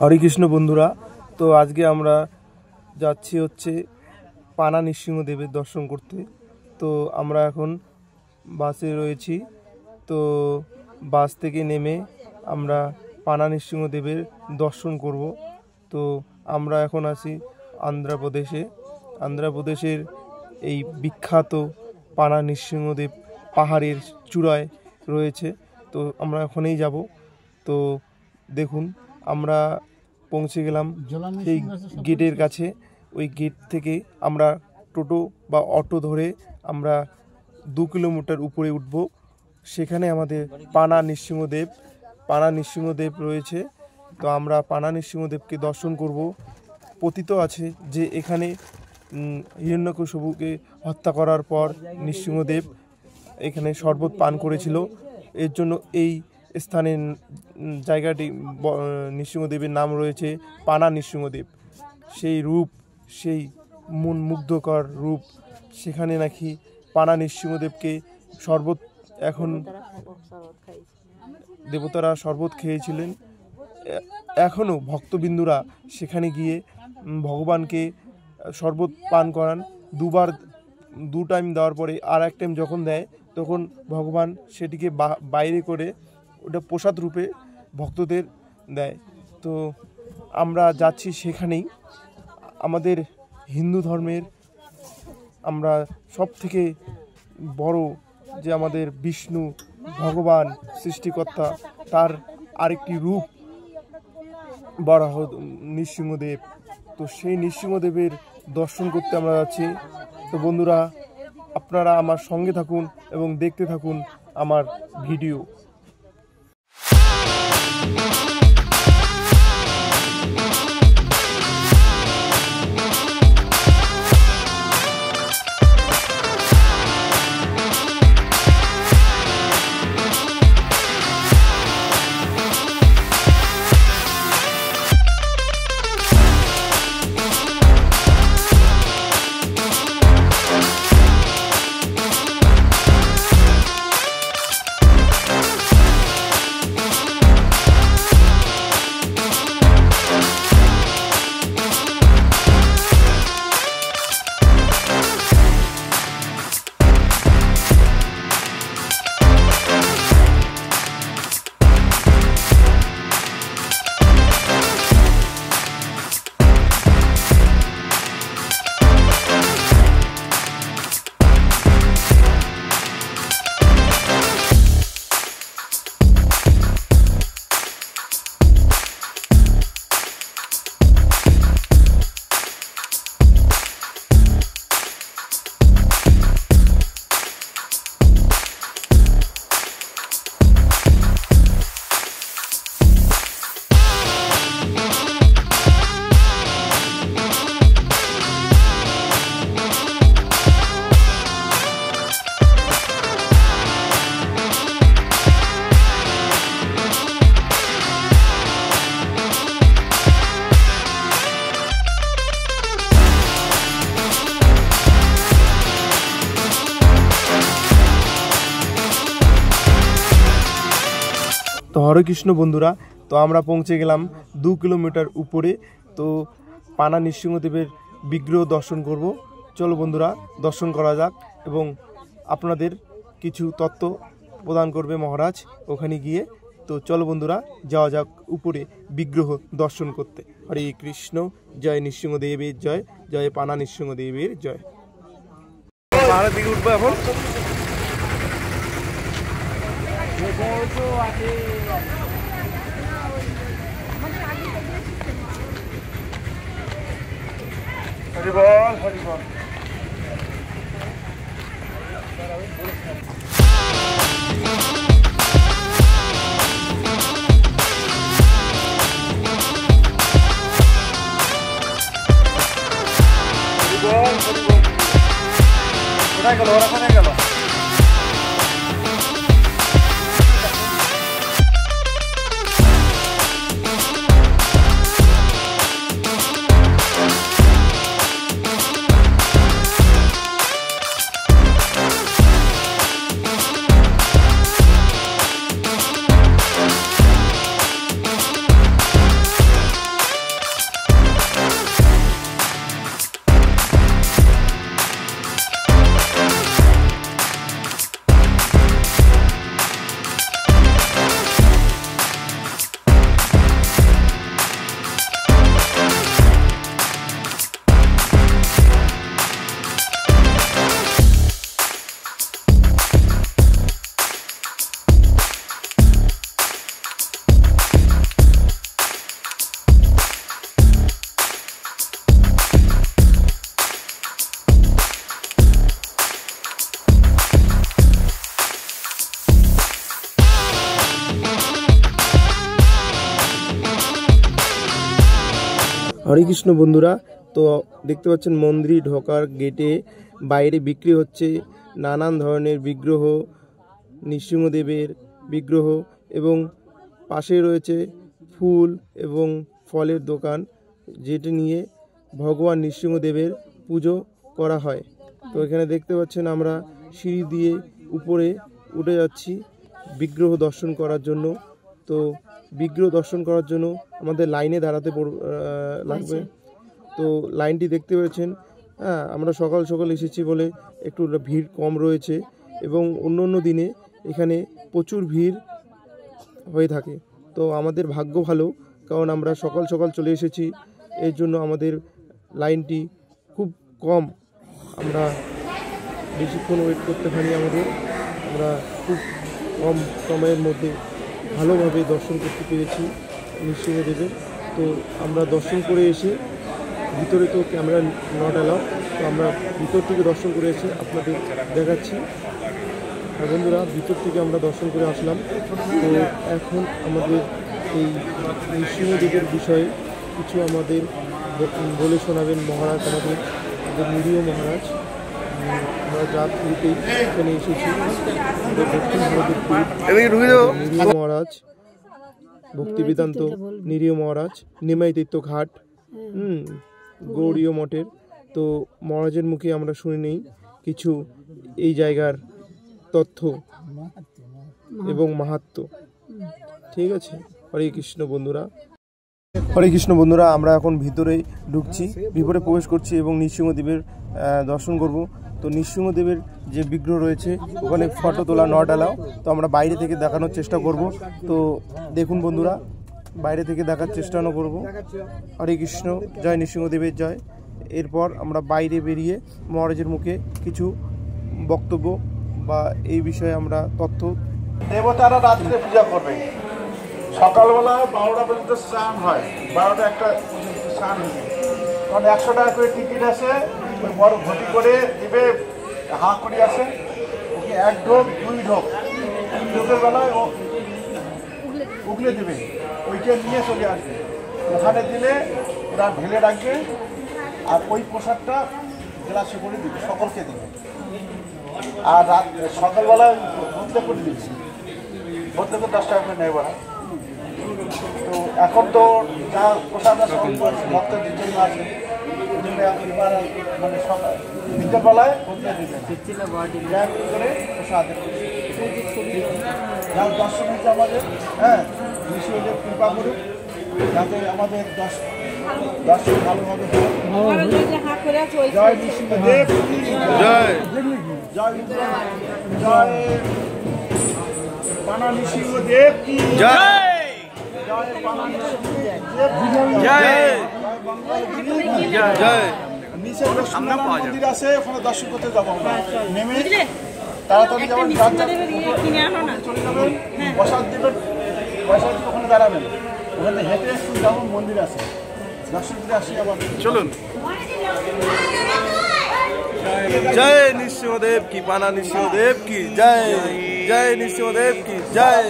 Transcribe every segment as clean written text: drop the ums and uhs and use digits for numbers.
হরে কৃষ্ণ বন্ধুরা, তো আজকে আমরা যাচ্ছি হচ্ছে পানা নৃসিংহদেবের দর্শন করতে। তো আমরা এখন বাসে রয়েছি। তো বাস থেকে নেমে আমরা পানা নৃসিংহদেবের দর্শন করব। তো আমরা এখন আছি আন্ধ্রপ্রদেশে। আন্ধ্রপ্রদেশের এই বিখ্যাত পানা নৃসিংহদেব পাহাড়ের চূড়ায় রয়েছে। তো আমরা ওখানেই যাব। তো দেখুন, আমরা পৌঁছে গেলাম এই গেটের কাছে। ওই গেট থেকে আমরা টোটো বা অটো ধরে আমরা 2 কিলোমিটার উপরে উঠব। সেখানে আমাদের পানা নৃসিংহদেব রয়েছে। তো আমরা পানা নৃসিংহদেবকে দর্শন করব। কথিত আছে যে এখানে হিরণ্যকশিপুকে হত্যা করার পর নৃসিংহদেব এখানে শরবত পান করেছিল। এর জন্য এই স্থানের জায়গাটি নৃসিংহদেবের নাম রয়েছে পানা নৃসিংহদেব। সেই রূপ, সেই মন মুগ্ধকর রূপ, সেখানে নাকি পানা নৃসিংহদেবকে শরবত, এখন দেবতারা শরবত খেয়েছিলেন। এখনও ভক্তবিন্দুরা সেখানে গিয়ে ভগবানকে শরবত পান করান। 2 টাইম দেওয়ার পরে আর এক টাইম যখন দেয় তখন ভগবান সেটিকে বাইরে করে ওটা প্রসাদ রূপে ভক্তদের দেয়। তো আমরা যাচ্ছি সেখানেই। আমাদের হিন্দু ধর্মের আমরা সব থেকে বড় যে আমাদের বিষ্ণু ভগবান সৃষ্টিকর্তা, তার আরেকটি রূপ বরাহ নৃসিংহদেব। তো সেই নৃসিংহদেবের দর্শন করতে আমরা যাচ্ছি। তো বন্ধুরা, আপনারা আমার সঙ্গে থাকুন এবং দেখতে থাকুন আমার ভিডিও। তো হরে কৃষ্ণ বন্ধুরা, তো আমরা পৌঁছে গেলাম 2 কিলোমিটার উপরে। তো পানা নৃসিংহদেবের বিগ্রহ দর্শন করব। চলো বন্ধুরা, দর্শন করা যাক এবং আপনাদের কিছু তত্ত্ব প্রদান করবে মহারাজ ওখানে গিয়ে। তো চলো বন্ধুরা, যাওয়া যাক উপরে বিগ্রহ দর্শন করতে। হরে কৃষ্ণ, জয় নৃসিংহদেবের জয়, জয় পানা নৃসিংহদেবের জয়। পাহাড়ের দিকে উঠবো এখন। হরি বল, হরি বল। কোথায় গেল ওরা? কোথায় গেল? হরে কৃষ্ণ বন্ধুরা, তো দেখতে পাচ্ছেন মন্দিরে ঢোকার গেটে বাইরে বিক্রি হচ্ছে নানান ধরনের বিগ্রহ, নৃসিংহদেবের বিগ্রহ এবং পাশে রয়েছে ফুল এবং ফলের দোকান, যেটি নিয়ে ভগবান নৃসিংহদেবের পুজো করা হয়। তো এখানে দেখতে পাচ্ছেন আমরা সিঁড়ি দিয়ে উপরে উঠে যাচ্ছি বিগ্রহ দর্শন করার জন্য। তো বিগ্রহ দর্শন করার জন্য আমাদের লাইনে দাঁড়াতে লাগবে। তো লাইনটি দেখতে পেয়েছেন। হ্যাঁ, আমরা সকাল সকাল এসেছি বলে একটু ভিড় কম রয়েছে এবং অন্য অন্য দিনে এখানে প্রচুর ভিড় হয়ে থাকে। তো আমাদের ভাগ্য ভালো, কারণ আমরা সকাল সকাল চলে এসেছি, এর জন্য আমাদের লাইনটি খুব কম, আমরা বেশিক্ষণ ওয়েট করতে পারি। আমরা খুব কম সময়ের মধ্যে ভালোভাবে দর্শন করতে পেরেছি নৃসিংহদেবের। তো আমরা দর্শন করে এসে, ভিতরে তো ক্যামেরা নট অ্যালাউ, তো আমরা ভিতর থেকে দর্শন করে এসে আপনাদের দেখাচ্ছি। আর বন্ধুরা, ভিতর থেকে আমরা দর্শন করে আসলাম। তো এখন আমাদের এই নৃসিংহদেবের বিষয়ে কিছু আমাদের বলে শোনাবেন মহারাজ, আমাদের নিরীহ মহারাজ। আমরা রাত শুরুতেই এখানে এসেছি। নিরীহ মহারাজ ভক্তি বেদান্ত নিরীহ মহারাজ, নিমাই তীর্থ ঘাট, গৌড়ীয় মঠের। তো মহারাজের মুখে আমরা শুনে নেই কিছু এই জায়গার তথ্য এবং মাহাত্ম্য। ঠিক আছে, হরে কৃষ্ণ বন্ধুরা। হরে কৃষ্ণ বন্ধুরা, আমরা এখন ভিতরে ঢুকছি, ভিতরে প্রবেশ করছি এবং নৃসিংহদেবের দর্শন করব। তো নৃসিংহদেবের যে বিগ্রহ রয়েছে ওখানে ফটো তোলা নট অ্যালাউ, তো আমরা বাইরে থেকে দেখানোর চেষ্টা করব। তো দেখুন বন্ধুরা, বাইরে থেকে দেখার চেষ্টা করব। হরে কৃষ্ণ, জয় নৃসিংহদেবের জয়। এরপর আমরা বাইরে বেরিয়ে মহারাজের মুখে কিছু বক্তব্য বা এই বিষয়ে আমরা তথ্য। দেবতারা রাত্রে পূজা করবে, সকালবেলা 12টা পর্যন্ত স্নান হয়, 12টা 1টা পর্যন্ত স্নান হবে। কারণ 100 টাকা করে টিকিট আছে, ওই বড় ঘটি করে দিবে, হাঁ করে আছে, ওকে 1 ঢোক 2 ঢোক 3 ঢোকের বেলায় ও উগলে দেবে, ওইটা নিয়ে চলে আসবে। ওখানে দিলে ওরা ঢেলে রাখবে, আর ওই প্রসাদটা গ্লাসে করে দিবে, সকলকে দেবে। আর রাত সকালবেলায় বন্ধ করে দিচ্ছে, বন্ধ করে 10 টাকা করে নেয় ওরা। তো এখন তো যা প্রসাদটা ভক্তদের জন্য আছে, এবার মানে সকাল বিকেলবেলায় বন্ধ দিবে করে প্রসাদের যা দর্শন হচ্ছে আমাদের। হ্যাঁ, নৃসিংহদেব কৃপা করুক যাতে আমাদের দর্শন ভালোভাবে হয়। জয় নৃসিংহদেব, জয় জয় জয় পানা নৃসিংহদেব কি জয়, জয় পানা নৃসিংহদেব জয়, জয় জয়। নিচে মন্দির আছে, ওখানে দর্শন করতে যাবো। নেমে তাড়াতাড়ি যাবেন, চলে যাবেন, প্রসাদ দেবেন, পয়সা দিয়ে ওখানে দাঁড়াবেন, ওখানে হেঁটে একটু যাবো, মন্দির আছে, দর্শন করে আসি আবার। চলুন। जय नृसिंहदेव की, पाना नृसिंहदेव की जय, जय नृसिंहदेव की जय,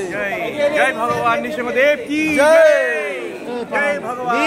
जय भगवान नृसिंहदेव की जय, जय भगवान।